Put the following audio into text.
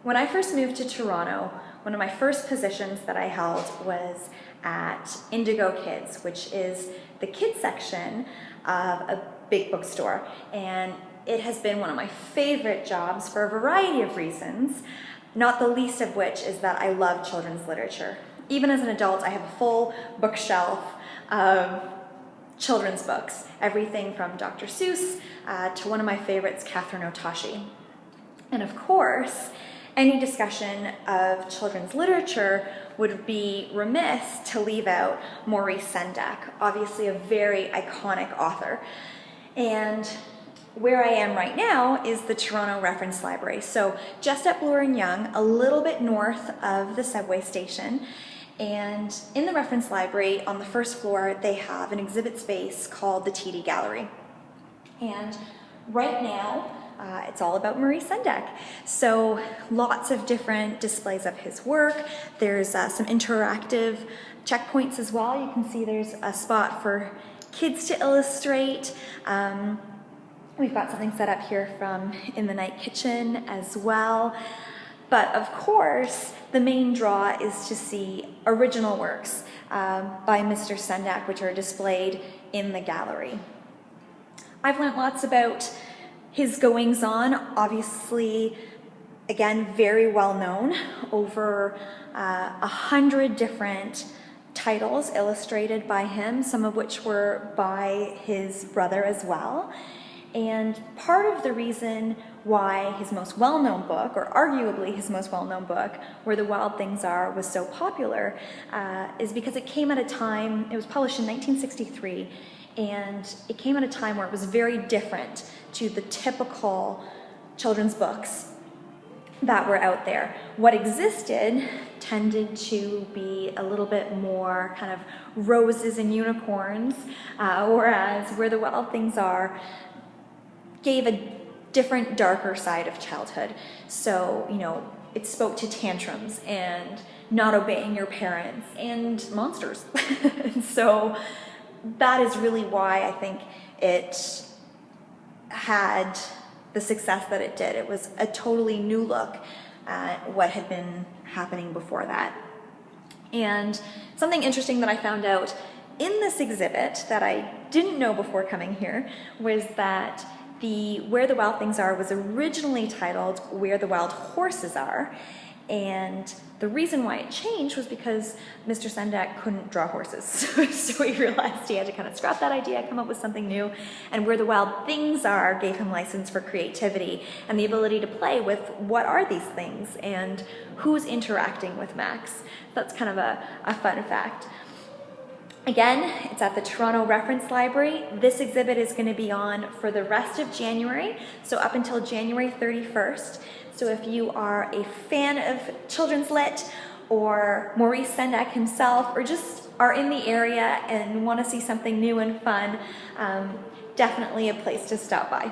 When I first moved to Toronto, one of my first positions that I held was at Indigo Kids, which is the kids section of a big bookstore. And it has been one of my favorite jobs for a variety of reasons, not the least of which is that I love children's literature. Even as an adult, I have a full bookshelf of children's books, everything from Dr. Seuss to one of my favorites, Catherine Otoshi. And of course, any discussion of children's literature would be remiss to leave out Maurice Sendak, obviously a very iconic author. And where I am right now is the Toronto Reference Library. So just at Bloor and Yonge, a little bit north of the subway station. And in the Reference Library, on the first floor, they have an exhibit space called the TD Gallery. And right now, it's all about Maurice Sendak. So lots of different displays of his work. There's some interactive checkpoints as well. You can see there's a spot for kids to illustrate. We've got something set up here from In the Night Kitchen as well. But of course, the main draw is to see original works by Mr. Sendak, which are displayed in the gallery. I've learned lots about his goings-on, obviously, again, very well known, over 100 different titles illustrated by him, some of which were by his brother as well. And part of the reason why his most well-known book, or arguably his most well-known book, Where the Wild Things Are, was so popular is because it came at a time, it was published in 1963, and it came at a time where it was very different to the typical children's books that were out there. What existed tended to be a little bit more kind of roses and unicorns, whereas Where the Wild Things Are gave a different, darker side of childhood. So, you know, it spoke to tantrums and not obeying your parents and monsters. So that is really why I think it had the success that it did. It was a totally new look at what had been happening before that. And something interesting that I found out in this exhibit that I didn't know before coming here was that the Where the Wild Things Are was originally titled Where the Wild Horses Are, and the reason why it changed was because Mr. Sendak couldn't draw horses. So he realized he had to kind of scrap that idea, come up with something new, and Where the Wild Things Are gave him license for creativity and the ability to play with what are these things and who's interacting with Max. That's kind of a fun fact. Again, it's at the Toronto Reference Library. This exhibit is going to be on for the rest of January, so up until January 31st. So if you are a fan of children's lit, or Maurice Sendak himself, or just are in the area and want to see something new and fun, definitely a place to stop by.